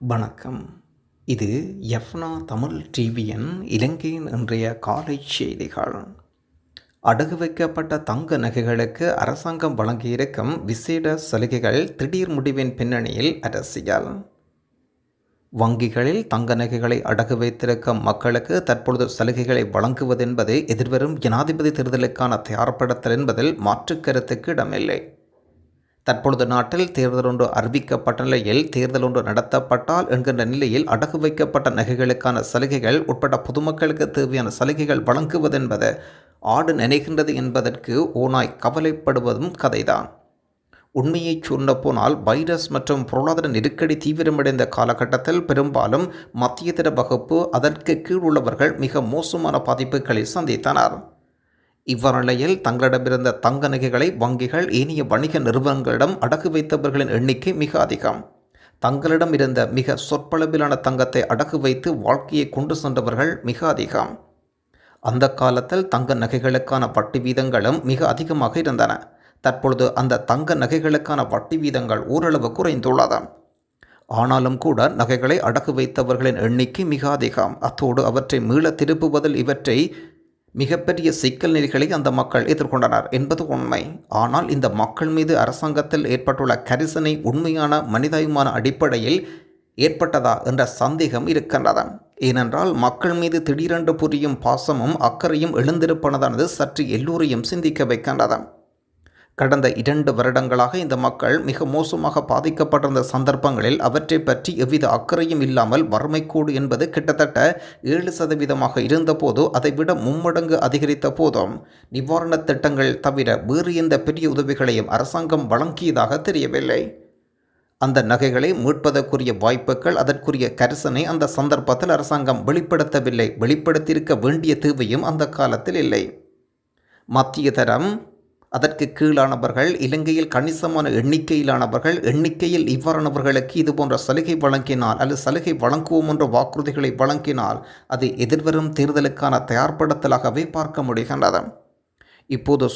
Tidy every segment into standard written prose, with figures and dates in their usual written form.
வணக்கம். இது எஃப்னா தமிழ் டிவியின் இலங்கையின் இன்றைய காலை செய்திகள். அடகு வைக்கப்பட்ட தங்க நகைகளுக்கு அரசாங்கம் வழங்கியிருக்கும் விசேட சலுகைகள் திடீர் முடிவின் பின்னணியில் அரசியல். வங்கிகளில் தங்க நகைகளை அடகு வைத்திருக்கும் மக்களுக்கு தற்பொழுது சலுகைகளை வழங்குவதென்பது எதிர்வரும் ஜனாதிபதி தேர்தலுக்கான தயார்படுத்தல் என்பதில் மாற்று கருத்துக்கு இடமில்லை. தற்பொழுது நாட்டில் தேர்தல் ஒன்று அறிவிக்கப்பட்ட நிலையில் தேர்தல் ஒன்று நடத்தப்பட்டால் என்கின்ற நிலையில் அடகு வைக்கப்பட்ட நகைகளுக்கான சலுகைகள் உட்பட பொதுமக்களுக்கு தேவையான சலுகைகள் வழங்குவதென்பது ஆடு நினைகின்றது என்பதற்கு ஓநாய் கவலைப்படுவதும் கதைதான். உண்மையை சொன்ன போனால் வைரஸ் மற்றும் பொருளாதார நெருக்கடி தீவிரமடைந்த காலகட்டத்தில் பெரும்பாலும் மத்தியதர வகுப்பு அதற்கு கீழ் உள்ளவர்கள் மிக மோசமான பாதிப்புகளை சந்தித்தனர். இவ்வாறு நிலையில் தங்களிடமிருந்த தங்க நகைகளை வங்கிகள் ஏனைய வணிக நிறுவனங்களிடம் அடகு வைத்தவர்களின் எண்ணிக்கை மிக அதிகம். தங்களிடம் இருந்த மிக சொற்பளவிலான தங்கத்தை அடகு வைத்து வாழ்க்கையை கொண்டு சென்றவர்கள் மிக அதிகம். அந்த காலத்தில் தங்க நகைகளுக்கான வட்டி வீதங்களும் மிக அதிகமாக இருந்தன. தற்பொழுது அந்த தங்க நகைகளுக்கான வட்டி வீதங்கள் ஓரளவு குறைந்துள்ளது. ஆனாலும் கூட நகைகளை அடகு வைத்தவர்களின் எண்ணிக்கை மிக அதிகம். அத்தோடு அவற்றை மீள திருப்புவதில் இவற்றை மிகப்பெரிய சிக்கல் நிலைகளை அந்த மக்கள் எதிர்கொண்டனர் என்பது உண்மை. ஆனால் இந்த மக்கள் மீது அரசாங்கத்தில் ஏற்பட்டுள்ள கரிசனை உண்மையான மனிதாயமான அடிப்படையில் ஏற்பட்டதா என்ற சந்தேகம் இருக்கின்றது. ஏனென்றால் மக்கள் மீது திடீரென்று புரியும் பாசமும் அக்கறையும் எழுந்திருப்பனதானது சற்று எல்லோரையும் சிந்திக்க வைக்கின்றது. கடந்த 2 வருடங்களாக இந்த மக்கள் மிக மோசமாக பாதிக்கப்பட்டிருந்த சந்தர்ப்பங்களில் அவற்றை பற்றி எவ்வித அக்கறையும் இல்லாமல் வறுமைக்கோடு என்பது கிட்டத்தட்ட 7% இருந்தபோது அதைவிட மும்மடங்கு அதிகரித்த போதும் நிவாரணத் திட்டங்கள் தவிர வேறு எந்த பெரிய உதவிகளையும் அரசாங்கம் வழங்கியதாக தெரியவில்லை. அந்த நகைகளை மீட்பதற்குரிய வாய்ப்புகள் அதற்குரிய கரிசனை அந்த சந்தர்ப்பத்தில் அரசாங்கம் வெளிப்படுத்தவில்லை. வெளிப்படுத்தியிருக்க வேண்டிய தேவையும் அந்த காலத்தில் இல்லை. மத்திய தரம் அதற்கு கீழானவர்கள் இலங்கையில் கணிசமான எண்ணிக்கையில் இவ்வாறானவர்களுக்கு இதுபோன்ற சலுகை வழங்கினால் அல்லது சலுகை வழங்குவோம் என்ற வாக்குறுதிகளை வழங்கினால் அது எதிர்வரும் தேர்தலுக்கான தயார்படுத்தலாகவே பார்க்க முடிகின்றது. இப்போது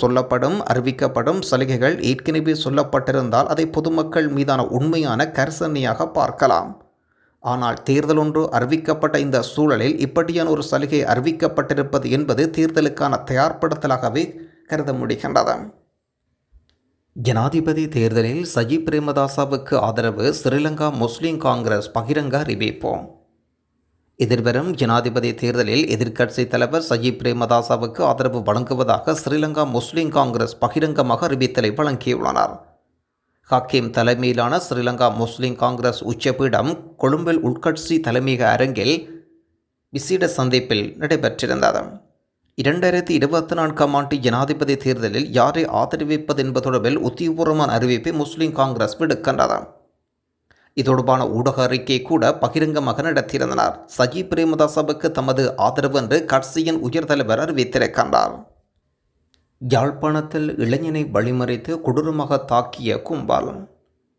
அறிவிக்கப்படும் சலுகைகள் ஏற்கனவே சொல்லப்பட்டிருந்தால் அதை பொதுமக்கள் மீதான உண்மையான கரிசனையாக பார்க்கலாம். ஆனால் தேர்தல் ஒன்று அறிவிக்கப்பட்ட இந்த சூழலில் இப்படியான ஒரு சலுகை அறிவிக்கப்பட்டிருப்பது என்பது தேர்தலுக்கான தயார்படுத்தலாகவே கருத முடிகின்றது. ஜனாதிபதி தேர்தலில் சஜித் பிரேமதாசவுக்கு ஆதரவு ஸ்ரீலங்கா முஸ்லிம் காங்கிரஸ் பகிரங்க அறிவிப்பு. எதிர்வரும் ஜனாதிபதி தேர்தலில் எதிர்க்கட்சி தலைவர் சஜித் பிரேமதாசவுக்கு ஆதரவு வழங்குவதாக ஸ்ரீலங்கா முஸ்லிம் காங்கிரஸ் பகிரங்கமாக அறிவித்தலை வழங்கியுள்ளனர். ஹக்கீம் தலைமையிலான ஸ்ரீலங்கா முஸ்லிம் காங்கிரஸ் உச்சபீடம் கொழும்பில் உள்கட்சி தலைமையக அரங்கில் விசேட சந்திப்பில் நடைபெற்றிருந்தது. 2024 ஆண்டு ஜனாதிபதி தேர்தலில் யாரை ஆதரவிப்பது என்பது தொடர்பில் உத்தியபூர்வமான அறிவிப்பை முஸ்லிம் காங்கிரஸ் விடுக்கின்றது. இது தொடர்பான ஊடக அறிக்கை கூட பகிரங்கமாக நடத்தியிருந்தனர். சஜித் பிரேமதாசவுக்கு தமது ஆதரவு என்று கட்சியின் உயர்தலைவர் அறிவித்திருக்கின்றார். யாழ்ப்பாணத்தில் இளைஞனை வழிமறித்து கொடூரமாக தாக்கிய கும்பல்.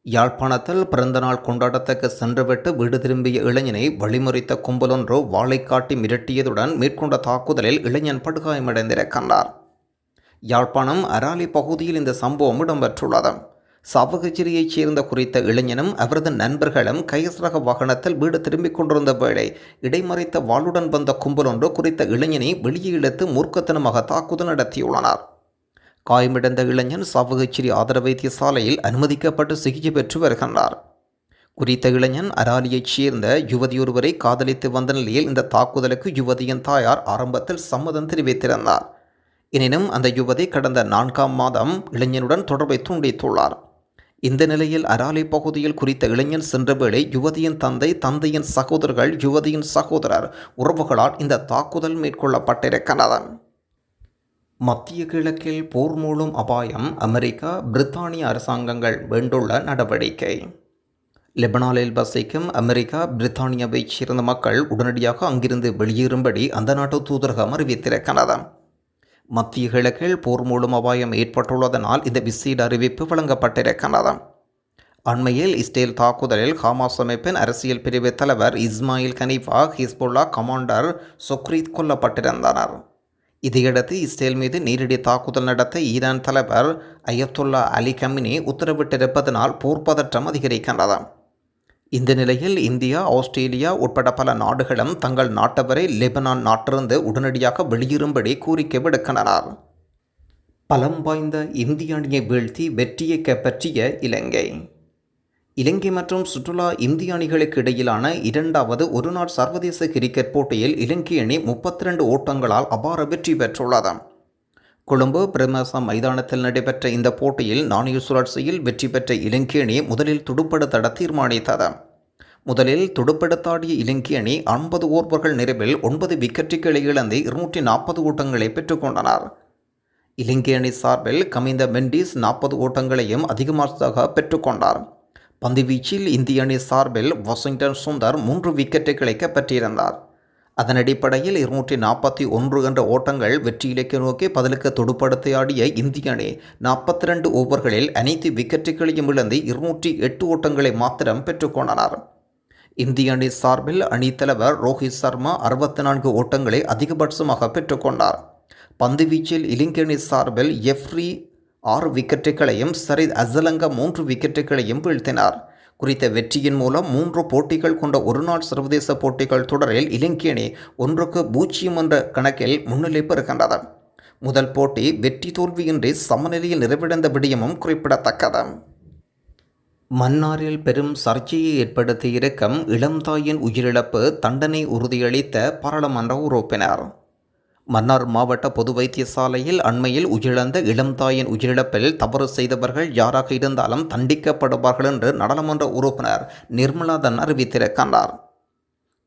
யாழ்ப்பாணத்தில் பிறந்தநாள் கொண்டாட்டத்துக்கு சென்றுவிட்டு வீடு திரும்பிய இளைஞனை வழிமறித்த கும்பலொன்று வாளை காட்டி மிரட்டியதுடன் மேற்கொண்ட தாக்குதலில் இளைஞன் படுகாயமடைந்திருக்கின்றார். யாழ்ப்பாணம் அராலி பகுதியில் இந்த சம்பவம் இடம்பெற்றுள்ளது. சாவகச்சேரியைச் சேர்ந்த குறித்த இளைஞனும் அவரது நண்பர்களும் கையசரக வாகனத்தில் வீடு திரும்பிக் கொண்டிருந்த வேளை இடைமறைத்த வாளுடன் வந்த கும்பலொன்று குறித்த இளைஞனை வெளியே இழுத்து மூர்க்கத்தனமாக தாக்குதல் நடத்தியுள்ளனர். காயமடைந்த இளைஞன் சாவகச்சேரி ஆதர வைத்தியசாலையில் அனுமதிக்கப்பட்டு சிகிச்சை பெற்று வருகின்றார். குறித்த இளைஞன் அராலியைச் சேர்ந்த யுவதியொருவரை காதலித்து வந்த நிலையில் இந்த தாக்குதலுக்கு யுவதியின் தாயார் ஆரம்பத்தில் சம்மதம் தெரிவித்திருந்தார். எனினும் அந்த யுவதி கடந்த 4ஆம் மாதம் இளைஞனுடன் தொடர்பை துண்டித்துள்ளார். இந்த நிலையில் அராலி பகுதியில் குறித்த இளைஞன் சென்ற வேளை யுவதியின் தந்தையின் சகோதரர்கள் யுவதியின் சகோதரர் உறவுகளால் இந்த தாக்குதல் மேற்கொள்ளப்பட்டிருக்கிறது. மத்திய கிழக்கில் போர் மூலம் அபாயம் அமெரிக்கா பிரித்தானிய அரசாங்கங்கள் வேண்டுள்ள நடவடிக்கை. லெபனானில் வசிக்கும் அமெரிக்கா பிரித்தானியாவைச் சேர்ந்த மக்கள் உடனடியாக அங்கிருந்து வெளியேறும்படி அந்த நாட்டு தூதரகம் அறிவித்திருக்கிறது. மத்திய கிழக்கில் போர் மூலம் அபாயம் ஏற்பட்டுள்ளதனால் இந்த விசேட அறிவிப்பு வழங்கப்பட்டிருக்கிறது. அண்மையில் இஸ்ரேல் தாக்குதலில் ஹமாஸ் அமைப்பின் அரசியல் பிரிவு தலைவர் இஸ்மாயில் கனிஃபா ஹிஸ்புல்லா கமாண்டர் சொக்ரீத் கொல்லப்பட்டிருந்தனர். இதையடுத்து இஸ்ரேல் மீது நேரடி தாக்குதல் நடத்த ஈரான் தலைவர் அயத்துல்லா அலி கமினி உத்தரவிட்டிருப்பதனால் போர் பதற்றம் அதிகரிக்கின்றது. இந்த நிலையில் இந்தியா, ஆஸ்திரேலியா உட்பட பல நாடுகளும் தங்கள் நாட்டவரை லெபனான் நாட்டிலிருந்து உடனடியாக வெளியேறும்படி கோரிக்கை விடுக்கின்றனர். பலம் வாய்ந்த இந்திய அணியை வீழ்த்தி வெற்றியை கைப்பற்றிய இலங்கை. இலங்கை மற்றும் சுற்றுலா இந்திய அணிகளுக்கு இடையிலான இரண்டாவது ஒருநாள் சர்வதேச கிரிக்கெட் போட்டியில் இலங்கை அணி 32 ஓட்டங்களால் அபார வெற்றி பெற்றுள்ளது. கொழும்பு பிரேமசா மைதானத்தில் நடைபெற்ற இந்த போட்டியில் நாணய சுழற்சியில் வெற்றி பெற்ற இலங்கை அணி முதலில் துடுப்படுத்தாட தீர்மானித்தது. முதலில் துடுப்படுத்தாடிய இலங்கை அணி 50 ஓவர்கள் நிறைவில் 9 விக்கெட்டுகளை இழந்து 240 ஓட்டங்களை பெற்றுக்கொண்டனர். இலங்கை அணி சார்பில் கமிந்த மெண்டிஸ் 40 ஓட்டங்களையும் அதிகமாக பெற்றுக்கொண்டார். பந்துவீச்சில் இந்திய அணி சார்பில் வாஷிங்டன் சுந்தர் 3 விக்கெட்டுகளை கைப்பற்றியிருந்தார். அதன் அடிப்படையில் 241 என்ற ஓட்டங்கள் வெற்றி இலக்கை நோக்கி பதிலுக்கு துடுப்படுத்தி ஆடிய இந்திய அணி 42 ஓவர்களில் அனைத்து விக்கெட்டுகளையும் இழந்து 208 ஓட்டங்களை மாத்திரம் பெற்றுக்கொண்டனர். இந்திய அணி சார்பில் அணித்தலைவர் ரோஹித் சர்மா 64 ஓட்டங்களை அதிகபட்சமாக பெற்றுக்கொண்டார். பந்துவீச்சில் இலங்கை அணி சார்பில் எஃப்ரி 6 விக்கெட்டுகளையும் சரித் அசலங்க 3 விக்கெட்டுகளையும் வீழ்த்தினார். குறித்த வெற்றியின் மூலம் 3 போட்டிகள் கொண்ட ஒருநாள் சர்வதேச போட்டிகள் தொடரில் இலங்கை அணி 1-0 என்ற கணக்கில் முன்னிலை பெறுகின்றது. முதல் போட்டி வெற்றி தோல்வியின்றி சமநிலையில் நிறைவடைந்த விடயமும் குறிப்பிடத்தக்கது. மன்னாரில் பெரும் சர்ச்சையை ஏற்படுத்தியிருக்கும் இளம்தாயின் உயிரிழப்பு தண்டனை உறுதியளித்த பாராளுமன்ற உறுப்பினர். மன்னார் மாவட்ட பொது வைத்தியசாலையில் அண்மையில் உயிரிழந்த இளம்தாயின் உயிரிழப்பில் தவறு செய்தவர்கள் யாராக இருந்தாலும் தண்டிக்கப்படுவார்கள் என்று நாடாளுமன்ற உறுப்பினர் நிர்மலாதன் அறிவித்திருக்கின்றார்.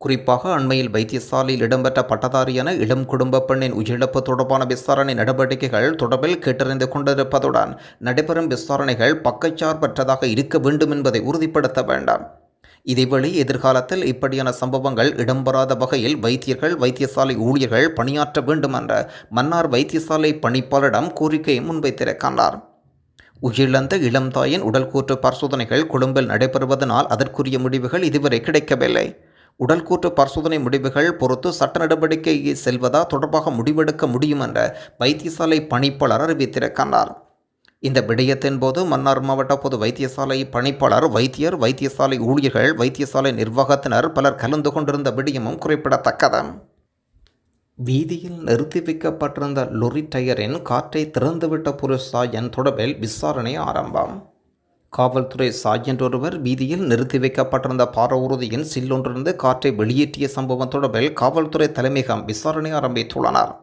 குறிப்பாக அண்மையில் வைத்தியசாலையில் இடம்பெற்ற பட்டதாரியான இளம் குடும்ப பெண்ணின் உயிரிழப்பு தொடர்பான விசாரணை நடவடிக்கைகள் தொடர்பில் கேட்டறிந்து கொண்டிருப்பதுடன் நடைபெறும் விசாரணைகள் பக்கச்சார்பற்றதாக இருக்க வேண்டும் என்பதை உறுதிப்படுத்த வேண்டும். இதேவேளை எதிர்காலத்தில் இப்படியான சம்பவங்கள் இடம்பெறாத வகையில் வைத்தியர்கள், வைத்தியசாலை ஊழியர்கள் பணியாற்ற வேண்டும் என்ற மன்னார் வைத்தியசாலை பணிப்பாளரிடம் கோரிக்கையை முன்வைத்திருக்கின்றார். உயிரிழந்த இளம்தாயின் உடல்கூற்று பரிசோதனைகள் கொழும்பில் நடைபெறுவதனால் அதற்குரிய முடிவுகள் இதுவரை கிடைக்கவில்லை. உடல்கூற்று பரிசோதனை முடிவுகள் பொறுத்து சட்ட நடவடிக்கையை செல்வதா தொடர்பாக முடிவெடுக்க முடியும் என்ற வைத்தியசாலை பணிப்பாளர் அறிவித்திருக்கின்றார். இந்த விடயத்தின் போது மன்னார் மாவட்ட பொது வைத்தியசாலை பணிப்பாளர், வைத்தியர், வைத்தியசாலை ஊழியர்கள், வைத்தியசாலை நிர்வாகத்தினர் பலர் கலந்து கொண்டிருந்த விடயமும் குறிப்பிடத்தக்கது. வீதியில் நிறுத்தி வைக்கப்பட்டிருந்த லொரி டயரின் காற்றை திறந்துவிட்ட போலீஸ் சாயன் தொடர்பில் விசாரணை ஆரம்பம். காவல்துறை சாயன் ஒருவர் வீதியில் நிறுத்தி வைக்கப்பட்டிருந்த பார ஊர்தியின் சில்லொன்றிலிருந்து காற்றை வெளியேற்றிய சம்பவம் தொடர்பில் காவல்துறை தலைமையகம் விசாரணை ஆரம்பித்துள்ளனர்.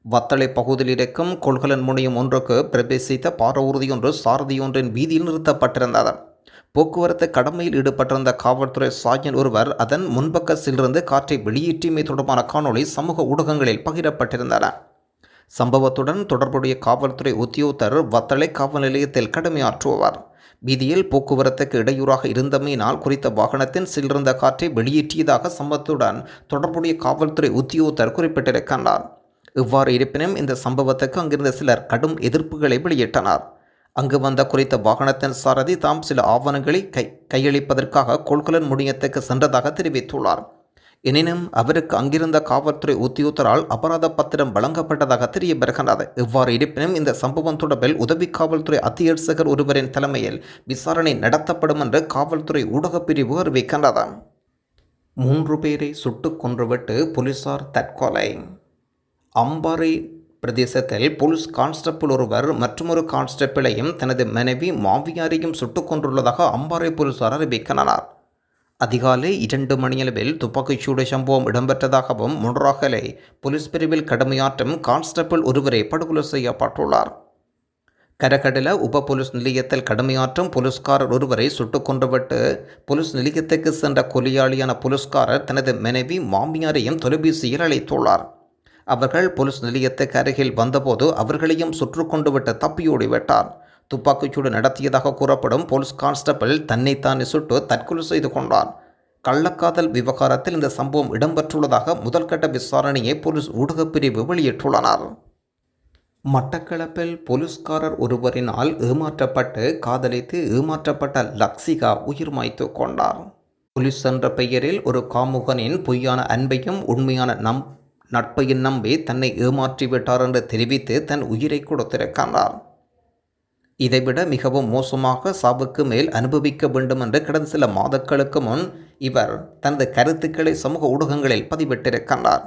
வத்தளை பகுதியில் இருக்கும் கொள்கலன் முனையம் ஒன்றுக்கு பிரவேசித்த பார ஊர்தியொன்று சாரதியொன்றின் வீதியில் நிறுத்தப்பட்டிருந்தது. போக்குவரத்து கடமையில் ஈடுபட்டிருந்த காவல்துறை சாயன் ஒருவர் அதன் முன்பக்க சிலிருந்து காற்றை வெளியேற்றியமை தொடர்பான காணொளி சமூக ஊடகங்களில் பகிரப்பட்டிருந்தன. சம்பவத்துடன் தொடர்புடைய காவல்துறை உத்தியோகத்தர் வத்தளை காவல் நிலையத்தில் கடமையாற்றுவார். வீதியில் போக்குவரத்துக்கு இடையூறாக இருந்தமையினால் குறித்த வாகனத்தின் சிலிருந்த காற்றை வெளியேற்றியதாக சம்பவத்துடன் தொடர்புடைய காவல்துறை உத்தியோகத்தர் குறிப்பிட்டிருக்கின்றார். இவ்வாறு இருப்பினும் இந்த சம்பவத்துக்கு அங்கிருந்த சிலர் கடும் எதிர்ப்புகளை வெளியிட்டனர். அங்கு வந்த குறித்த வாகனத்தின் சாரதி தாம் சில ஆவணங்களை கையளிப்பதற்காக கொள்கலன் முனையத்துக்கு சென்றதாக தெரிவித்துள்ளார். எனினும் அவருக்கு அங்கிருந்த காவல்துறை உத்தியோகத்தரால் அபராத பத்திரம் வழங்கப்பட்டதாக தெரிய வருகின்றது. இவ்வாறு இருப்பினும் இந்த சம்பவம் தொடர்பில் உதவி காவல்துறை அத்தியட்சகர் ஒருவரின் தலைமையில் விசாரணை நடத்தப்படும் என்று காவல்துறை ஊடகப் பிரிவு அறிவிக்கின்றது. 3 பேரை சுட்டுக் கொன்றுவிட்டு போலீசார் தற்கொலை. அம்பாறை பிரதேசத்தில் போலீஸ் கான்ஸ்டபிள் ஒருவர் மற்றொரு கான்ஸ்டபிளையும் தனது மனைவி மாவியாரையும் சுட்டுக் கொண்டுள்ளதாக அம்பாறை போலீசார் அறிவிக்கின்றனர். அதிகாலை 2 மணியளவில் துப்பாக்கிச்சூடு சம்பவம் இடம்பெற்றதாகவும் முன்றாகலை போலீஸ் பிரிவில் கடமையாற்றும் கான்ஸ்டபிள் ஒருவரை படுகொலை செய்யப்பட்டுள்ளார். கரகடல உப போலீஸ் நிலையத்தில் கடமையாற்றும் போலீஸ்காரர் ஒருவரை சுட்டுக் கொன்றுவிட்டு போலீஸ் நிலையத்துக்கு சென்ற கொலையாளியான போலீஸ்காரர் தனது மனைவி மாமியாரையும் தொலைபேசியில் அழைத்துள்ளார். அவர்கள் போலீஸ் நிலையத்துக்கு அருகில் வந்தபோது அவர்களையும் சுற்று கொண்டுவிட்டு தப்பியோடிவிட்டார். துப்பாக்கிச்சூடு நடத்தியதாக கூறப்படும் போலீஸ் கான்ஸ்டபிள் தன்னைத்தானே சுட்டு தற்கொலை செய்து கொண்டார். கள்ளக்காதல் விவகாரத்தில் இந்த சம்பவம் இடம்பெற்றுள்ளதாக முதல்கட்ட விசாரணையை போலீஸ் ஊடகப் பிரிவு வெளியிட்டுள்ளனர். மட்டக்களப்பில் போலீஸ்காரர் ஒருவரினால் ஏமாற்றப்பட்டு காதலித்து ஏமாற்றப்பட்ட லக்ஷிகா உயிர் மாய்த்து கொண்டார். போலீஸ் என்ற பெயரில் ஒரு காமுகனின் பொய்யான அன்பையும் உண்மையான நட்பையும் நம்பி தன்னை ஏமாற்றிவிட்டார் என்று தெரிவித்து தன் உயிரை கொடுத்திருக்கின்றார். இதைவிட மிகவும் மோசமாக சாவுக்கு மேல் அனுபவிக்க வேண்டும் என்று கடந்த சில மாதங்களுக்கு முன் இவர் தனது கருத்துக்களை சமூக ஊடகங்களில் பதிவிட்டிருக்கின்றார்.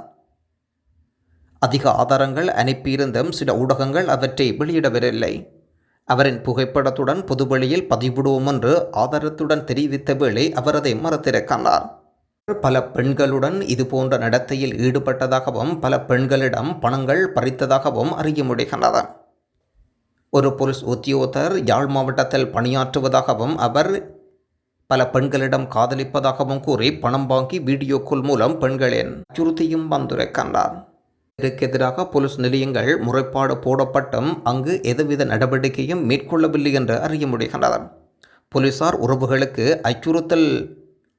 அதிக ஆதாரங்கள் அனுப்பியிருந்தும் சில ஊடகங்கள் அவற்றை வெளியிடவில்லை. அவரின் புகைப்படத்துடன் பொதுவெளியில் பதிவிடுவோம் என்று ஆதாரத்துடன் தெரிவித்த வேளை அவர் அதை மறுத்திருக்கின்றார். பல பெண்களுடன் இதுபோன்ற நடத்தையில் ஈடுபட்டதாகவும் பல பெண்களிடம் பணங்கள் பறித்ததாகவும் அறிய முடிகின்றது. ஒரு போலீஸ் உத்தியோகத்தர் யாழ் மாவட்டத்தில் பணியாற்றுவதாகவும் அவர் பல பெண்களிடம் காதலிப்பதாகவும் கூறி பணம் வாங்கி வீடியோக்கள் மூலம் பெண்களின் அச்சுறுத்தியும் வந்திருக்கின்றார். இதற்கு எதிராக போலீஸ் நிலையங்கள் முறைப்பாடு போடப்பட்டும் அங்கு எதுவித நடவடிக்கையும் மேற்கொள்ளவில்லை என்று அறிய முடிகின்றது. போலீசார் உறவுகளுக்கு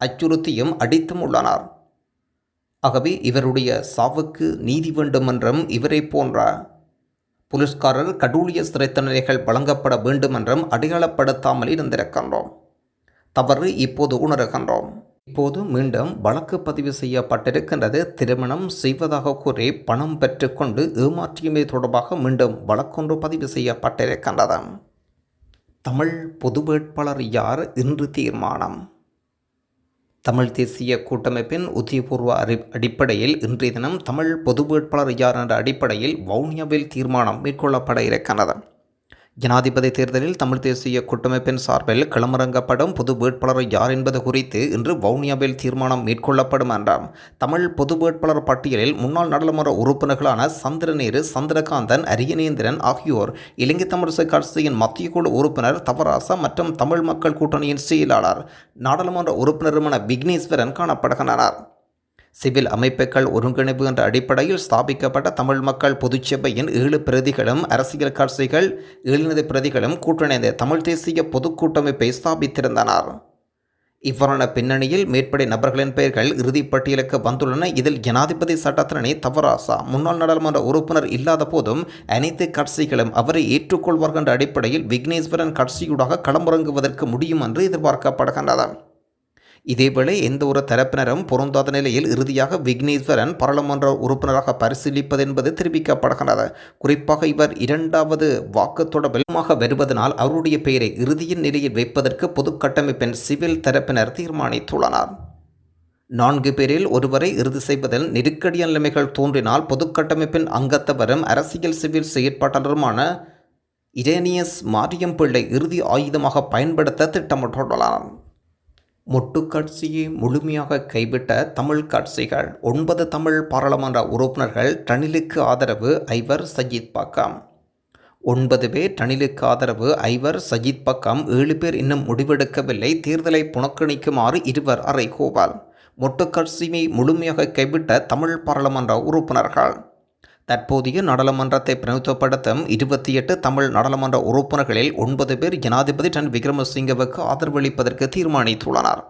அச்சுறுத்தியும் அடித்தும் உள்ளனர். ஆகவே இவருடைய சாவுக்கு நீதி வேண்டும் என்றும் இவரை போன்ற போலீஸ்காரர் கடூழிய சிறை தண்டனைகள் வழங்கப்பட வேண்டும் என்றும் அடையாளப்படுத்தாமல் இருந்திருக்கின்றோம். தவறு இப்போது உணர்கின்றோம். இப்போது மீண்டும் வழக்கு பதிவு செய்யப்பட்டிருக்கின்றது. திருமணம் செய்வதாக கூறி பணம் பெற்றுக்கொண்டு ஏமாற்றியமை தொடர்பாக மீண்டும் வழக்கொன்று பதிவு செய்யப்பட்டிருக்கின்றது. தமிழ் பொது வேட்பாளர் யார் இன்று தீர்மானம். தமிழ் தேசிய கூட்டமைப்பின் உத்தியபூர்வ அடிப்படையில் இன்றைய தினம் தமிழ் பொது வேட்பாளர் யார் என்ற அடிப்படையில் வவுனியாவில் தீர்மானம் மேற்கொள்ளப்பட இருக்கின்றது. ஜனாதிபதி தேர்தலில் தமிழ் தேசிய கூட்டமைப்பின் சார்பில் களமிறங்கப்படும் பொது வேட்பாளர் யார் என்பது குறித்து இன்று வவுனியாவில் தீர்மானம் மேற்கொள்ளப்படும் என்றார். தமிழ் பொது வேட்பாளர் பட்டியலில் முன்னாள் நாடாளுமன்ற உறுப்பினர்களான சந்திரநேரு, சந்திரகாந்தன், அரியநேந்திரன் ஆகியோர், இலங்கை தமிழரசு கட்சியின் மத்திய குழு உறுப்பினர் தவராசா மற்றும் தமிழ் மக்கள் கூட்டணியின் செயலாளர் நாடாளுமன்ற உறுப்பினருமான விக்னேஸ்வரன் காணப்படுகின்றனர். சிவில் அமைப்புகள் ஒருங்கிணைப்பு என்ற அடிப்படையில் ஸ்தாபிக்கப்பட்ட தமிழ் மக்கள் பொதுச்சபையின் 7 பிரதிகளும் அரசியல் கட்சிகள் 7 பிரதிகளும் கூட்டணிந்த தமிழ் தேசிய பொது கூட்டமைப்பை ஸ்தாபித்திருந்தனர். இவ்வாறான பின்னணியில் மேற்படி நபர்களின் பெயர்கள் இறுதிப்பட்டியலுக்கு வந்துள்ளன. இதில் ஜனாதிபதி சட்டத்தரணி தவராசா முன்னாள் நாடாளுமன்ற உறுப்பினர் இல்லாத போதும் அனைத்து கட்சிகளும் அவரை ஏற்றுக்கொள்வார்கள் என்ற அடிப்படையில் விக்னேஸ்வரன் கட்சியூடாக களமிறங்குவதற்கு முடியும் என்று எதிர்பார்க்கப்படுகின்றது. இதேவேளை எந்த ஒரு தரப்பினரும் பொருந்தாத நிலையில் இறுதியாக விக்னேஸ்வரன் பாராளுமன்ற உறுப்பினராக பரிசீலிப்பது என்பது தெரிவிக்கப்படுகிறது. குறிப்பாக இவர் 2வது வாக்கு தொடர்பில் வருவதனால் அவருடைய பெயரை இறுதியின் நிலையில் வைப்பதற்கு பொது கட்டமைப்பின் சிவில் தரப்பினர் தீர்மானித்துள்ளனர். 4 பேரில் ஒருவரை இறுதி செய்வதில் நெருக்கடியான நிலைமைகள் தோன்றினால் பொது கட்டமைப்பின் அங்கத்தவரும் அரசியல் சிவில் செயற்பாட்டாளருமான இரேனியஸ் மாரியம்பிள்ளை இறுதி ஆயுதமாக பயன்படுத்த திட்டமிட்டுள்ளனர். மொட்டு கட்சியை முழுமையாக கைவிட்ட தமிழ் கட்சிகள் 9 தமிழ் பாராளுமன்ற உறுப்பினர்கள் ரணிலுக்கு ஆதரவு ஐவர் சஜித் பக்கம். 9 பேர் ரணிலுக்கு ஆதரவு ஐவர் சஜித் பக்கம். 7 பேர் இன்னும் முடிவெடுக்கவில்லை. தேர்தலை புறக்கணிக்குமாறு 2 அறைகூவல். மொட்டு கட்சியை முழுமையாக கைவிட்ட தமிழ் பாராளுமன்ற உறுப்பினர்கள். தற்போதைய நாடாளுமன்றத்தை பிரதிநிதித்துவப்படுத்தும் 28 தமிழ் நாடாளுமன்ற உறுப்பினர்களில் 9 பேர் ஜனாதிபதி ரணில் விக்ரமசிங்கவுக்கு ஆதரவளிப்பதற்கு தீர்மானித்துள்ளனர்.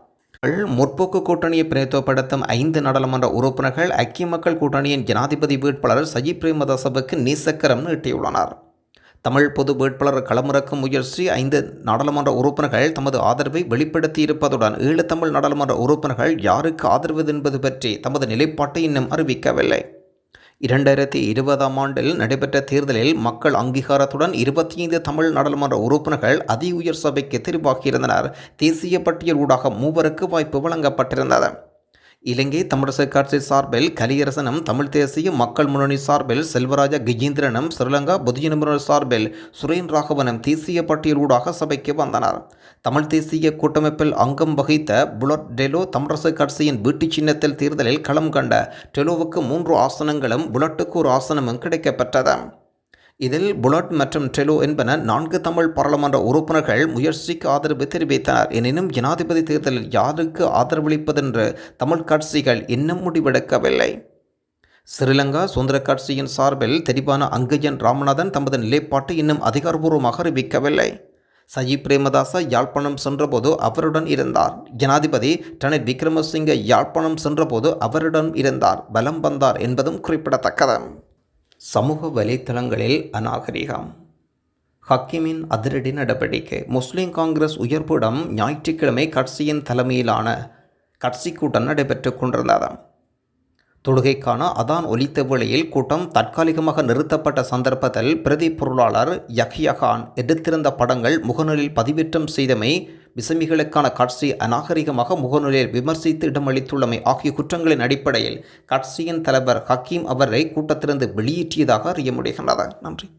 முற்போக்கு கூட்டணியை பிரதிநிதித்துவப்படுத்தும் 5 நாடாளுமன்ற உறுப்பினர்கள் ஐக்கிய மக்கள் கூட்டணியின் ஜனாதிபதி வேட்பாளர் சஜித் பிரேமதாசவுக்கு நேசக்கரம் நீட்டியுள்ளனர். தமிழ் பொது வேட்பாளர் களமிறக்கும் முயற்சி 5 நாடாளுமன்ற உறுப்பினர்கள் தமது ஆதரவை வெளிப்படுத்தியிருப்பதுடன் 7 தமிழ் நாடாளுமன்ற உறுப்பினர்கள் யாருக்கு ஆதரவு என்பது பற்றி தமது நிலைப்பாட்டை இன்னும் அறிவிக்கவில்லை. 2020ஆம் ஆண்டில் நடைபெற்ற தேர்தலில் மக்கள் அங்கீகாரத்துடன் 25 தமிழ் நாடாளுமன்ற உறுப்பினர்கள் அதி உயர் சபைக்கு தெரிவாகியிருந்தனர். தேசிய பட்டியல் ஊடாக 3 வாய்ப்பு வழங்கப்பட்டிருந்தது. இலங்கை தமிழரசு கட்சி சார்பில் கலியரசனும், தமிழ் தேசிய மக்கள் முன்னணி சார்பில் செல்வராஜா கஜேந்திரனும், ஸ்ரீலங்கா பொதுஜன முன்னணி சார்பில் சுரேன் ராகவனும் தேசிய பட்டியல் ஊடாக சபைக்கு வந்தனர். தமிழ் தேசிய கூட்டமைப்பில் அங்கம் வகித்த புலட் டெலோ தமிழரசு கட்சியின் வீட்டு சின்னத்தில் தேர்தலில் களம் கண்ட டெலோவுக்கு 3 ஆசனங்களும் புலட்டுக்கு 1 ஆசனமும் கிடைக்கப்பெற்றது. இதில் புலட் மற்றும் டெலோ என்பன 4 தமிழ் பாராளுமன்ற உறுப்பினர்கள் முயற்சிக்கு ஆதரவு தெரிவித்தனர். எனினும் ஜனாதிபதி தேர்தலில் யாருக்கு ஆதரவளிப்பதென்று தமிழ் கட்சிகள் இன்னும் முடிவெடுக்கவில்லை. ஸ்ரீலங்கா சுதந்திர கட்சியின் சார்பில் தெரிவான அங்கஜன் ராமநாதன் தமது நிலைப்பாட்டை இன்னும் அதிகாரபூர்வமாக அறிவிக்கவில்லை. சஜித் பிரேமதாச யாழ்ப்பாணம் சென்றபோது அவருடன் இருந்தார். ஜனாதிபதி ரணில் விக்ரமசிங்க யாழ்ப்பாணம் சென்றபோது அவருடன் இருந்தார், பலம் வந்தார் என்பதும் குறிப்பிடத்தக்கது. சமூக வலைத்தளங்களில் அநாகரிகம். ஹக்கீமின் அதிரடி நடவடிக்கை. முஸ்லிம் காங்கிரஸ் உயர்பீடம் ஞாயிற்றுக்கிழமை கட்சியின் தலைமையிலான கட்சி கூட்டம் நடைபெற்று கொண்டிருந்தது. தொழுகைக்கான அதான் ஒலித்த வேளையில் கூட்டம் தற்காலிகமாக நிறுத்தப்பட்ட சந்தர்ப்பத்தில் பிரதி பொருளாளர் யஹ்யா கான் எடுத்திருந்த படங்கள் முகநூலில் பதிவேற்றம் செய்தமை, விசமிகளுக்கான கட்சி அநாகரிகமாக முகநூலில் விமர்சித்து இடமளித்துள்ளமை ஆகிய குற்றங்களின் அடிப்படையில் கட்சியின் தலைவர் ஹக்கீம் அவரை கூட்டத்திலிருந்து வெளியேற்றியதாக அறிய முடிகின்றது. நன்றி.